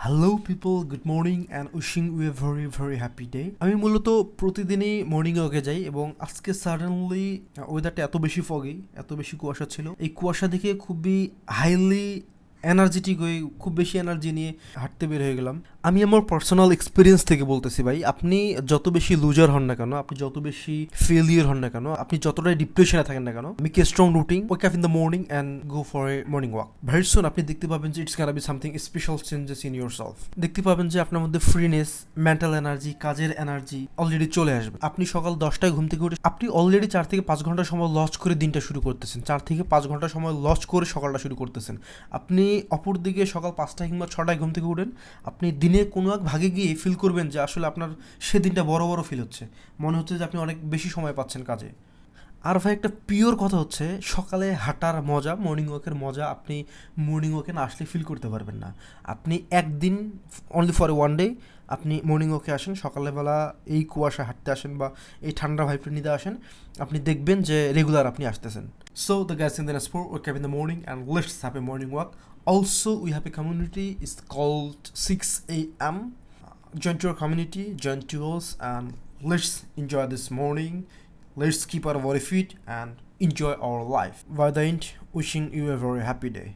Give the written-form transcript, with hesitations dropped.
Hello people, good morning and wishing you a very very happy day. আমি মূলত প্রতিদিনই মর্নিংয়ে ওকে যাই এবং আজকে সাডেনলি ওয়েদারটা এত বেশি ফগি, এত বেশি কুয়াশা ছিল। এই কুয়াশা দেখে খুবই হাইলি এনার্জেটিক হয়ে খুব বেশি এনার্জি নিয়ে হাঁটতে বের হয়ে গেলাম। আমি আমার পার্সোনাল এক্সপিরিয়েন্স থেকে বলতেছি ভাই, আপনি যত বেশি লুজার হন না কেন, আপনি যত বেশি ফেলিয়ার হন না কেন, আপনি যতটাই ডিপ্রেশনে থাকেন না কেন, make a strong routine, wake up in the morning and go for a morning walk. Very soon আপনি দেখতে পাবেন যে it's can be something special changes in your self. দেখতে পাবেন যে আপনার মধ্যে ফ্রিনেস, মেন্টাল এনার্জি, কাজের এনার্জি অলরেডি চলে আসবে। আপনি সকাল 10টায় ঘুম থেকে উঠে আপনি অলরেডি 4 থেকে 5 ঘন্টা সময় লস করে দিনটা শুরু করতেছেন, 4 থেকে 5 ঘন্টা সময় লস করে সকালটা শুরু করতেছেন। আপনি অপরদিকে সকাল 5টা কিংবা 6টায় ঘুম থেকে উঠেন, আপনি দিনে কোনো এক ভাগে গিয়ে ফিল করবেন যে আসলে আপনার সে দিনটা বড় বড় ফিল হচ্ছে, মনে হচ্ছে যে আপনি অনেক বেশি সময় পাচ্ছেন কাজে। আর ভাই একটা পিওর কথা হচ্ছে, সকালে হাঁটার মজা, মর্নিং ওয়াকের মজা আপনি মর্নিং ওয়াকে না আসলে ফিল করতে পারবেন না। আপনি একদিন, অনলি ফর ওয়ান ডে, আপনি মর্নিং ওয়াকে আসেন, সকালবেলা এই কুয়াশা হাঁটতে আসেন বা এই ঠান্ডা ভাইবটা নিতে আসেন, আপনি দেখবেন যে রেগুলার আপনি আসতেছেন। So the guys in the sport wake up in the morning and let's have a morning walk. Also, we have a community. It's called 6 a.m. Join to our community, join to us, and let's enjoy this morning. Let's keep our body fit and enjoy our life. By the end, wishing you a very happy day.